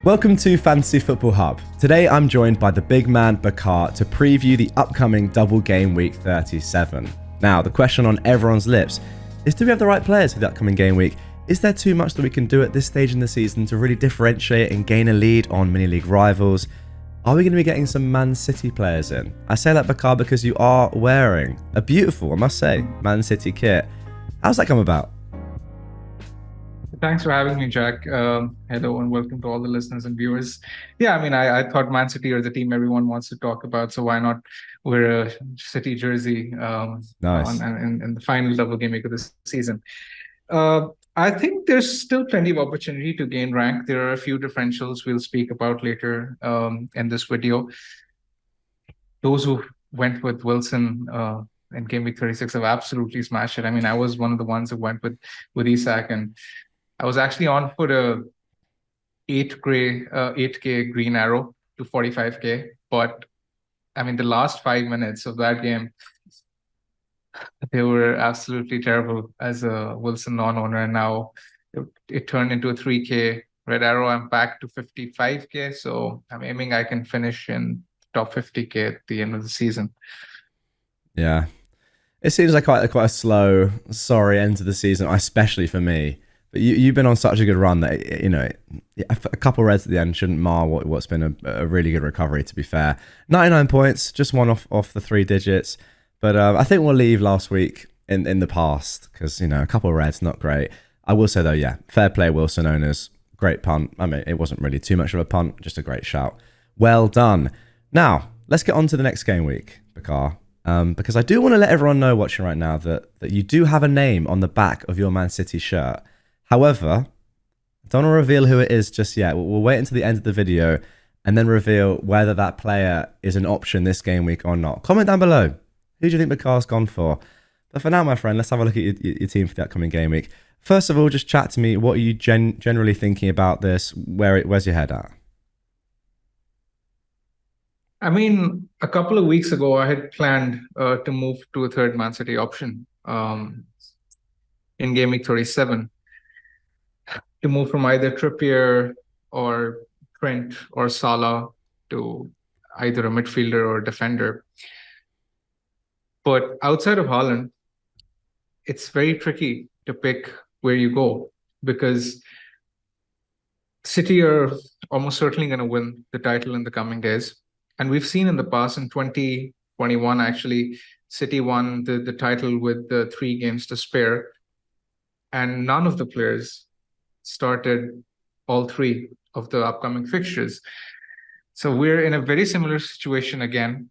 Welcome to Fantasy Football Hub. Today I'm joined by the big man Bakar to preview the upcoming double game week 37. Now, the question on everyone's lips is, do we have the right players for the upcoming game week? Is there too much that we can do at this stage in the season to really differentiate and gain a lead on mini-league rivals? Are we going to be getting some Man City players in? I say that, Bakar, because you are wearing a beautiful, I must say, Man City kit. How's that come about? Thanks for having me, Jack. Hello and welcome to all the listeners and viewers. Yeah, I mean, I thought Man City are the team everyone wants to talk about, so why not wear a City jersey Nice. in the final double game week of the season. I think there's still plenty of opportunity to gain rank. There are a few differentials we'll speak about later in this video. Those who went with Wilson in game week 36 have absolutely smashed it. I mean, I was one of the ones who went with Isak, and I was actually on for the 8K green arrow to 45K. But I mean, the last 5 minutes of that game, they were absolutely terrible as a Wilson non-owner. And now it turned into a 3K red arrow. I'm back to 55K. So I'm aiming I can finish in top 50K at the end of the season. Yeah. It seems like quite a slow, sorry end to the season, especially for me. But you've been on such a good run that, you know, a couple reds at the end shouldn't mar what's been a really good recovery, to be fair. 99 points, just one off the 3 digits. But I think we'll leave last week in the past because, you know, a couple of reds, not great. I will say, though, yeah, fair play, Wilson owners. Great punt. I mean, it wasn't really too much of a punt, just a great shout. Well done. Now, let's get on to the next game week, Bakar. Because I do want to let everyone know watching right now that you do have a name on the back of your Man City shirt. However, I don't want to reveal who it is just yet. We'll wait until the end of the video and then reveal whether that player is an option this game week or not. Comment down below. Who do you think Bakar's gone for? But for now, my friend, let's have a look at your team for the upcoming game week. First of all, just chat to me. What are you generally thinking about this? Where's your head at? I mean, a couple of weeks ago, I had planned to move to a third Man City option in game week 37. To move from either Trippier or Trent or Salah to either a midfielder or a defender. But outside of Haaland, it's very tricky to pick where you go because City are almost certainly going to win the title in the coming days. And we've seen in the past, in 2021, actually, City won the title with the 3 games to spare. And none of the players started all 3 of the upcoming fixtures. So we're in a very similar situation again.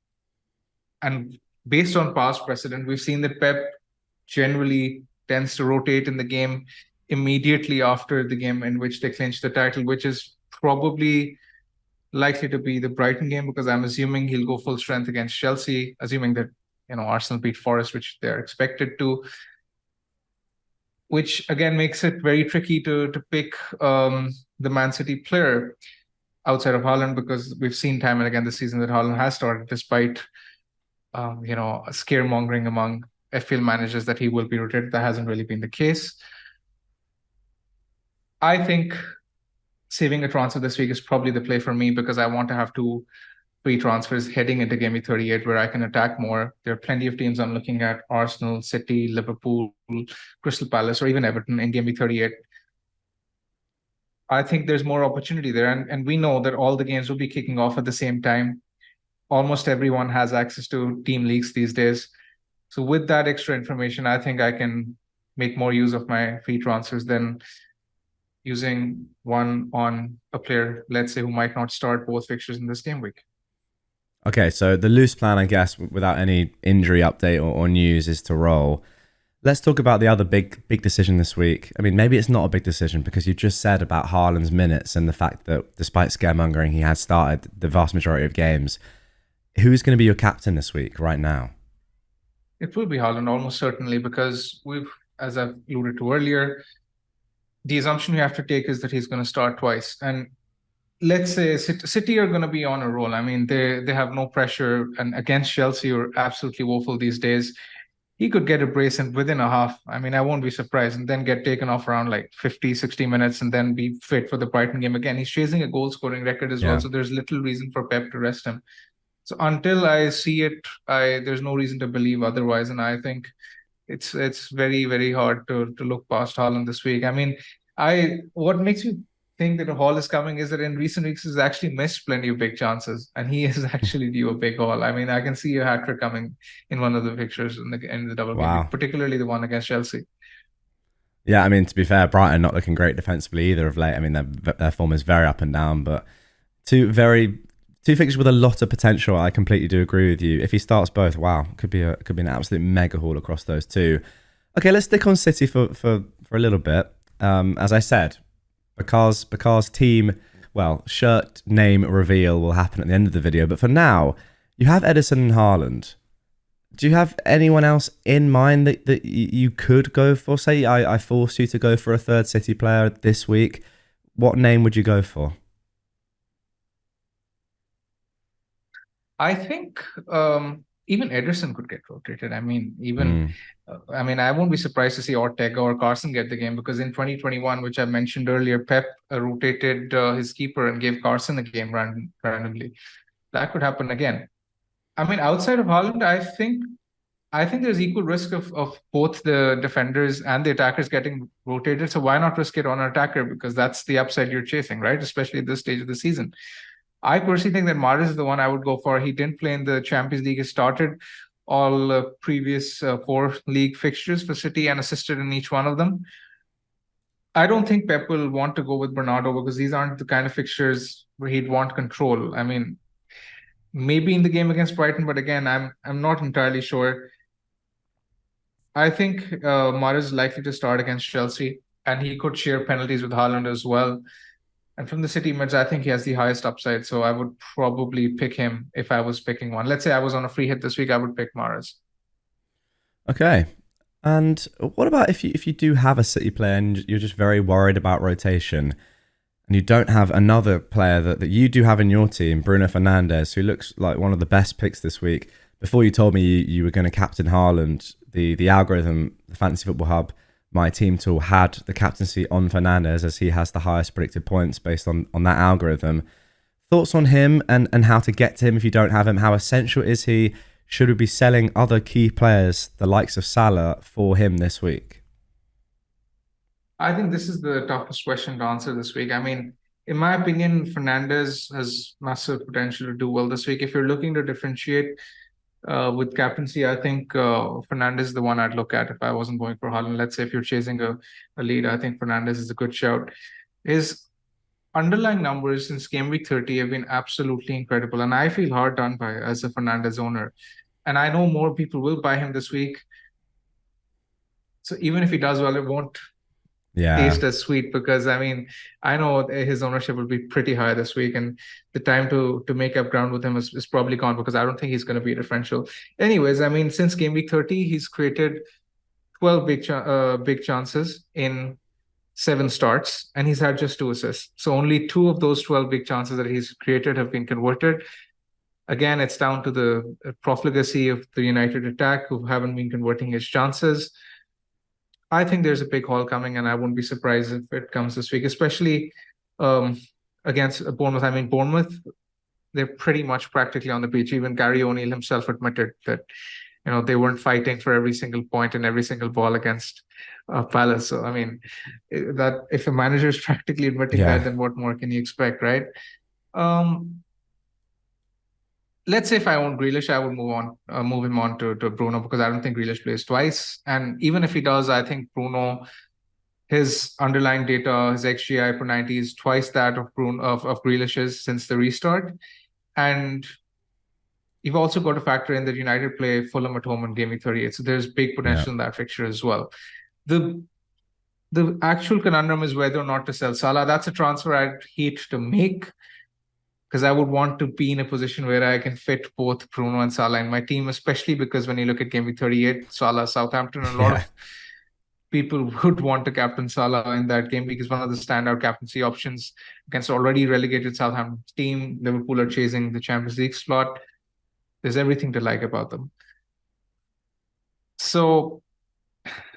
And based on past precedent, we've seen that Pep generally tends to rotate in the game immediately after the game in which they clinch the title, which is probably likely to be the Brighton game, because I'm assuming he'll go full strength against Chelsea, assuming that, you know, Arsenal beat Forest, which they're expected to. Which again makes it very tricky to pick the Man City player outside of Haaland, because we've seen time and again this season that Haaland has started despite scaremongering among FPL managers that he will be rotated. That hasn't really been the case. I think saving a transfer this week is probably the play for me, because I want to have 2 free transfers heading into game week 38 where I can attack more. There are plenty of teams I'm looking at: Arsenal, City, Liverpool, Crystal Palace, or even Everton in game week 38. I think there's more opportunity there. And we know that all the games will be kicking off at the same time. Almost everyone has access to team leagues these days. So with that extra information, I think I can make more use of my free transfers than using one on a player, let's say, who might not start both fixtures in this game week. Okay, so the loose plan, I guess, without any injury update or news, is to roll. Let's talk about the other big decision this week. I mean, maybe it's not a big decision because you just said about Haaland's minutes and the fact that despite scaremongering, he has started the vast majority of games. Who's going to be your captain this week, right now? It will be Haaland, almost certainly, because as I've alluded to earlier, the assumption we have to take is that he's going to start twice. And let's say City are going to be on a roll. I mean, they have no pressure, and against Chelsea are absolutely woeful these days. he could get a brace and within a half. I mean, I won't be surprised, and then get taken off around like 50, 60 minutes and then be fit for the Brighton game again. He's chasing a goal scoring record as well. Yeah. So there's little reason for Pep to rest him. So until I see it, there's no reason to believe otherwise. And I think it's very, very hard to look past Haaland this week. I mean, I what makes me think that a haul is coming is that in recent weeks he's actually missed plenty of big chances, and he is actually due a big haul. I mean, I can see a hat trick coming in one of the fixtures in the double game Wow. week, particularly the one against Chelsea. Yeah, I mean, to be fair, Brighton not looking great defensively either of late. I mean, their form is very up and down, but two fixtures with a lot of potential. I completely do agree with you. If he starts both, wow, could be an absolute mega haul across those two. Okay, let's stick on City for a little bit. As I said, Bakar's team, well, shirt name reveal will happen at the end of the video. But for now, you have Edison and Haaland. Do you have anyone else in mind that you could go for? Say I forced you to go for a third City player this week. What name would you go for? I think even Ederson could get rotated. I mean, Mm, I won't be surprised to see Ortega or Carson get the game because in 2021, which I mentioned earlier, Pep rotated his keeper and gave Carson a game randomly. That could happen again. I mean, outside of Holland, I think there's equal risk of both the defenders and the attackers getting rotated. So why not risk it on an attacker? Because that's the upside you're chasing, right? Especially at this stage of the season. I personally think that Mahrez is the one I would go for. He didn't play in the Champions League. He started all previous four league fixtures for City and assisted in each one of them. I don't think Pep will want to go with Bernardo because these aren't the kind of fixtures where he'd want control. I mean, maybe in the game against Brighton, but again, I'm not entirely sure. I think Mahrez is likely to start against Chelsea, and he could share penalties with Haaland as well. And from the City mids, I think he has the highest upside. So I would probably pick him if I was picking one. Let's say I was on a free hit this week, I would pick Mahrez. okay. And what about if you do have a City player and you're just very worried about rotation and you don't have another player that you do have in your team, Bruno Fernandes, who looks like one of the best picks this week. Before you told me you were going to captain Haaland, the algorithm, the Fantasy Football Hub, my team tool had the captaincy on Fernandes as he has the highest predicted points based on that algorithm. Thoughts on him and how to get to him if you don't have him? How essential is he? Should we be selling other key players, the likes of Salah, for him this week? I think this is the toughest question to answer this week. I mean, in my opinion, Fernandez has massive potential to do well this week. If you're looking to differentiate with captaincy, I think Fernandez is the one I'd look at if I wasn't going for Haaland. Let's say if you're chasing a lead, I think Fernandez is a good shout. His underlying numbers since game week 30 have been absolutely incredible, and I feel hard done by as a Fernandez owner. And I know more people will buy him this week. So even if he does well, it won't Yeah, taste as sweet because I mean I know his ownership will be pretty high this week, and the time to make up ground with him is probably gone because I don't think he's going to be a differential. Anyways, I mean since game week 30, he's created 12 big chances in 7 starts, and he's had just 2 assists. So only 2 of those 12 big chances that he's created have been converted. Again, it's down to the profligacy of the United attack who haven't been converting his chances. I think there's a big haul coming, and I wouldn't be surprised if it comes this week, especially um, against Bournemouth. I mean, Bournemouth, they're pretty much practically on the beach. Even Gary O'Neill himself admitted that, they weren't fighting for every single point and every single ball against Palace. So, I mean, that if a manager is practically admitting that, yeah, then what more can you expect, right? Um, let's say if I own Grealish, I would move him on to Bruno because I don't think Grealish plays twice. And even if he does, I think Bruno, his underlying data, his XGI per 90 is twice that of Grealish's since the restart. And you've also got to factor in that United play Fulham at home in game week 38. So there's big yeah, potential in that fixture as well. The the actual conundrum is whether or not to sell Salah. That's a transfer I'd hate to make because I would want to be in a position where I can fit both Bruno and Salah in my team, especially because when you look at game week 38, Salah, Southampton, a lot yeah. of people would want to captain Salah in that game because one of the standout captaincy options against already relegated Southampton team. Liverpool are chasing the Champions League slot. There's everything to like about them. So,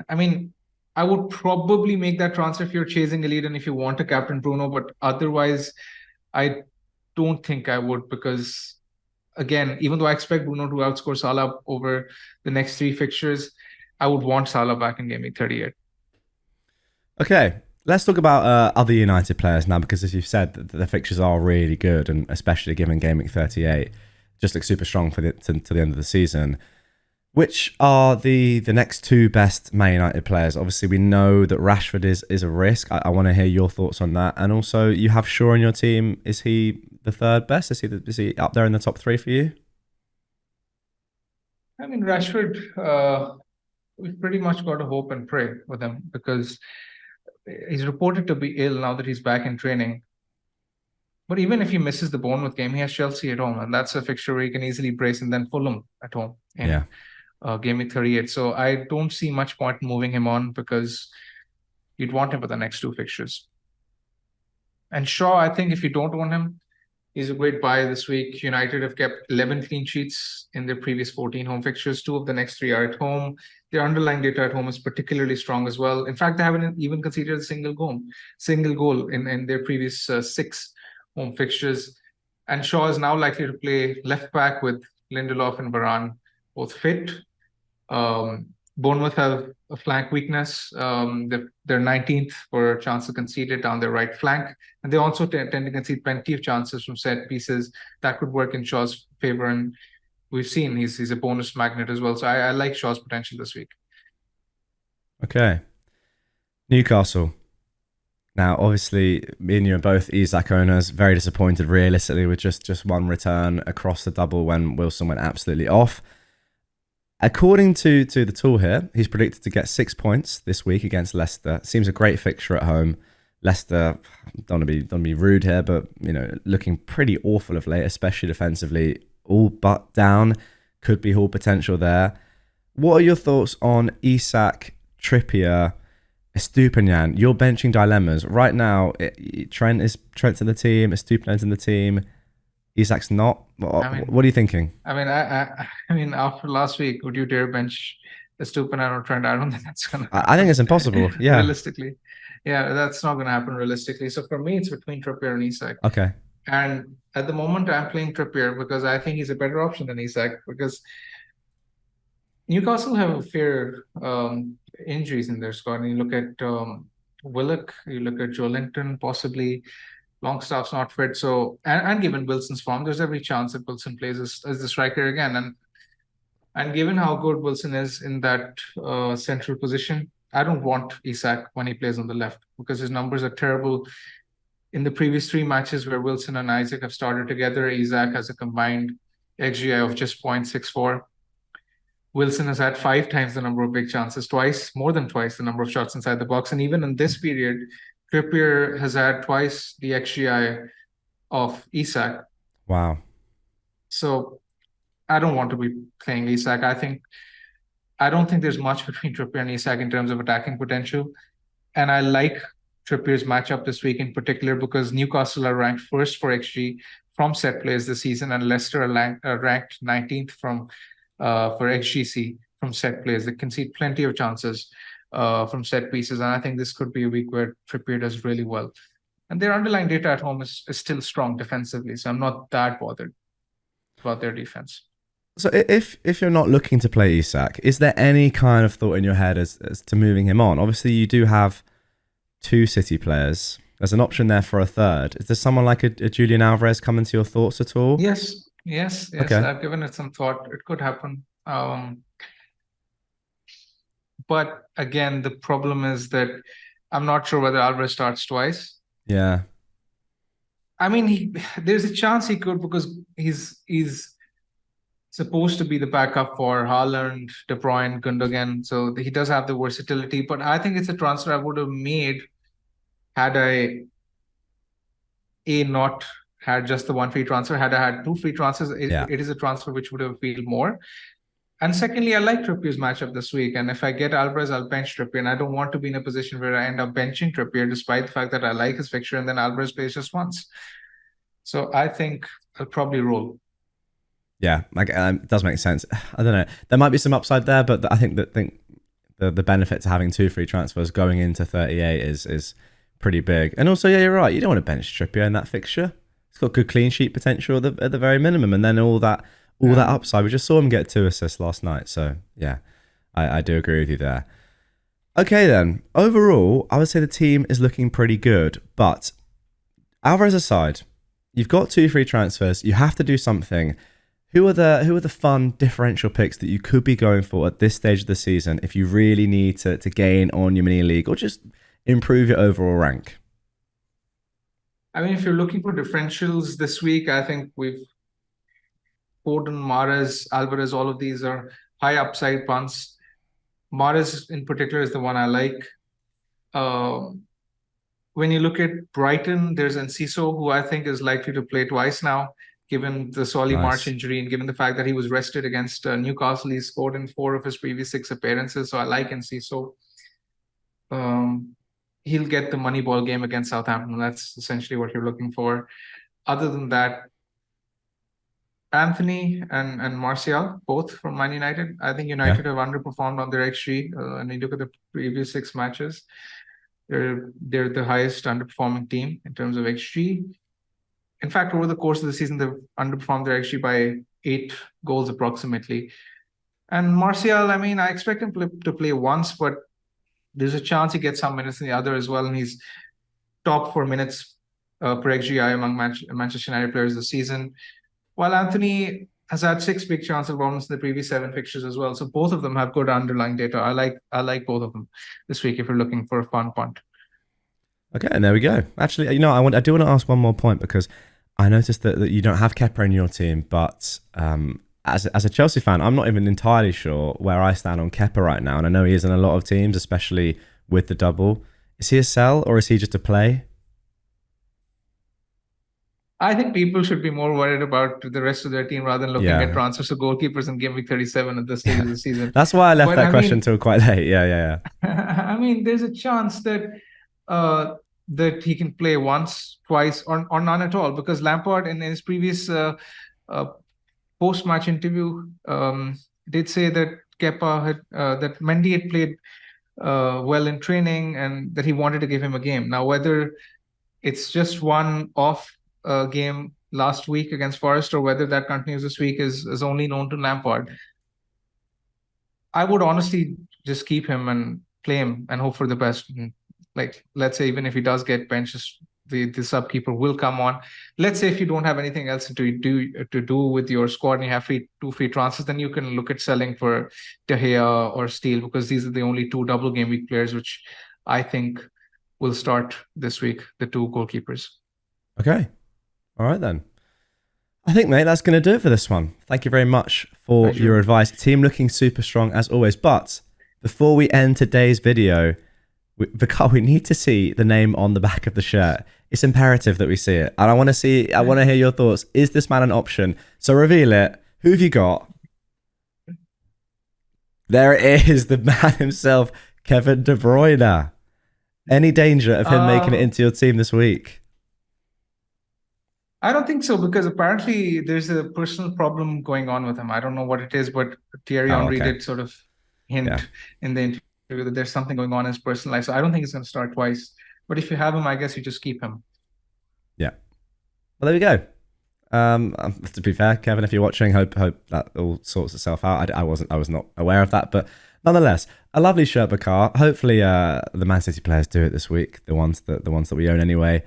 I mean, I would probably make that transfer if you're chasing elite and if you want to captain Bruno, but otherwise, I don't think I would because, again, even though I expect Bruno to outscore Salah over the next three fixtures, I would want Salah back in game week 38. Okay, let's talk about other United players now, because as you've said, the fixtures are really good, and especially given Game Week 38, just looks super strong for to the end of the season. Which are the next two best Man United players? Obviously, we know that Rashford is a risk. I want to hear your thoughts on that. And also, you have Shaw on your team. Is he the third best? Is he up there in the top three for you? I mean, Rashford, we've pretty much got to hope and pray with him because he's reported to be ill now that he's back in training. But even if he misses the Bournemouth game, he has Chelsea at home, and that's a fixture where he can easily brace, and then Fulham at home Yeah. in game week 38. So I don't see much point in moving him on because you'd want him for the next two fixtures. And Shaw, I think if you don't want him, he's a great buy this week. United have kept 11 clean sheets in their previous 14 home fixtures. Two of the next three are at home. Their underlying data at home is particularly strong as well. In fact, they haven't even conceded a single goal in their previous six home fixtures. And Shaw is now likely to play left back with Lindelof and Varane both fit. Bournemouth have a flank weakness. They're 19th for chances conceded down their right flank. And they also tend to concede plenty of chances from set pieces that could work in Shaw's favor. And we've seen he's a bonus magnet as well. So I like Shaw's potential this week. Okay. Newcastle. Now, obviously, me and you are both Isak owners. Very disappointed, realistically, with just one return across the double when Wilson went absolutely off. According to the tool here, he's predicted to get 6 points this week against Leicester. Seems a great fixture at home. Leicester, don't want to be rude here, but looking pretty awful of late, especially defensively. All but down. Could be Hall potential there. What are your thoughts on Isak, Trippier, Estupinian? Your benching dilemmas right now. Trent's in the team. Estupinian's in the team. Isak's not. What are you thinking? I mean, after last week, would you dare bench Estupiñán or Trent? I don't think that's gonna I think it's impossible. Yeah. Realistically, yeah, that's not gonna happen realistically. So for me, it's between Trippier and Isak. Okay. And at the moment, I'm playing Trippier because I think he's a better option than Isak because Newcastle have a fair injuries in their squad. And you look at Willock, you look at Joelinton, possibly Longstaff's not fit. So, and given Wilson's form, there's every chance that Wilson plays as the striker again. And given how good Wilson is in that central position, I don't want Isak when he plays on the left because his numbers are terrible. In the previous three matches where Wilson and Isaac have started together, Isak has a combined XGI of just 0.64. Wilson has had 5 times the number of big chances, more than twice the number of shots inside the box. And even in this period, Trippier has had twice the XGI of Isak. Wow. So I don't want to be playing Isak. I don't think there's much between Trippier and Isak in terms of attacking potential. And I like Trippier's matchup this week in particular because Newcastle are ranked first for XG from set plays this season, and Leicester are ranked 19th for XGC from set plays. They concede plenty of chances from set pieces, and I think this could be a week where Trippier does really well. And their underlying data at home is still strong defensively, so I'm not that bothered about their defense. So if you're not looking to play Isak, is there any kind of thought in your head as to moving him on? Obviously, you do have two City players. There's an option there for a third. Is there someone like a Julian Alvarez come into your thoughts at all? Yes. Okay. I've given it some thought. It could happen. But again, the problem is that I'm not sure whether Alvarez starts twice. Yeah. I mean, there's a chance he could because he's supposed to be the backup for Haaland, De Bruyne, Gundogan. So he does have the versatility. But I think it's a transfer I would have made had I not had just the one free transfer. Had I had two free transfers, it is a transfer which would have appealed more. And secondly, I like Trippier's matchup this week. And if I get Alvarez, I'll bench Trippier. And I don't want to be in a position where I end up benching Trippier, despite the fact that I like his fixture, and then Alvarez plays just once. So I think I'll probably roll. Yeah, like it does make sense. I don't know. There might be some upside there, but I think the benefit to having two free transfers going into 38 is pretty big. And also, yeah, you're right. You don't want to bench Trippier in that fixture. It's got good clean sheet potential at the very minimum, and then all that Yeah. upside. We just saw him get 2 assists last night. So yeah, I do agree with you there. Okay, then overall, I would say the team is looking pretty good. But Alvarez aside, you've got two free transfers. You have to do something. Who are the fun differential picks that you could be going for at this stage of the season if you really need to gain on your mini league or just improve your overall rank? I mean, if you're looking for differentials this week, I think we've Foden, Mahrez, Alvarez, all of these are high upside punts. Mahrez in particular is the one I like. Um, when you look at Brighton, there's Enciso, who I think is likely to play twice now, given the Solly March Nice. injury and given the fact that he was rested against Newcastle. He scored in 4 of his previous 6 appearances, so I like Enciso. Um, he'll get the money ball game against Southampton. That's essentially what you're looking for. Other than that, Anthony and Martial, both from Man United. I think Yeah. United have underperformed on their XG. And you look at the previous 6 matches, they're the highest underperforming team in terms of XG. In fact, over the course of the season, they've underperformed their XG by 8 goals approximately. And Martial, I mean, I expect him to play once, but there's a chance he gets some minutes in the other as well, and he's top 4 minutes per XGI among Manchester United players this season. While Anthony has had 6 big chances of bonus in the previous 7 fixtures as well, so both of them have good underlying data. I like both of them this week if you're looking for a fun punt. Okay, and there we go. Actually, I do want to ask one more point because I noticed that you don't have Kepa in your team, but as a Chelsea fan, I'm not even entirely sure where I stand on Kepa right now, and I know he is in a lot of teams, especially with the double. Is he a sell or is he just a play? I think people should be more worried about the rest of their team rather than looking at Yeah, transfers of goalkeepers in Game Week 37 at this stage yeah. of the season. That's why I left But that I question mean, till quite late. Yeah, yeah, I mean, there's a chance uh, that he can play once, twice, or none at all because Lampard in his previous uh, post-match interview did say that that Mendy had played well in training and that he wanted to give him a game. Now, whether it's just one off game last week against Forest or whether that continues this week is only known to Lampard. I would honestly just keep him and play him and hope for the best. And like, let's say even if he does get benched, the sub keeper will come on. Let's say if you don't have anything else to do with your squad and you have two free transfers, then you can look at selling for De Gea or Steele because these are the only two double game week players which I think will start this week. The two goalkeepers. yeah. Okay. All right then. I think, mate, that's going to do it for this one. Thank you very much for your Pleasure. advice. Team looking super strong as always. But before we end today's video, because we need to see the name on the back of the shirt. It's imperative that we see it. And I want to hear your thoughts. Is this man an option? So reveal it. Who have you got? There it is, the man himself, Kevin De Bruyne. Any danger of him making it Uh, into your team this week? I don't think so because apparently there's a personal problem going on with him. I don't know what it is, but Thierry Oh, Henry okay. did sort of Yeah. hint in the interview that there's something going on in his personal life. So I don't think he's going to start twice. But if you have him, I guess you just keep him. Yeah. Well, there we go. To be fair, Kevin, if you're watching, hope that all sorts itself out. I was not aware of that, but nonetheless, a lovely shirt, Bakar. Hopefully, the Man City players do it this week. The ones that we own anyway.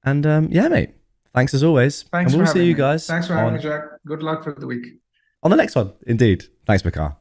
And yeah, mate. Thanks as always, and Thanks for we'll see having you me. guys Thanks for having me, on Jack. Good luck for the week. the next one. Indeed. Thanks, Bakar.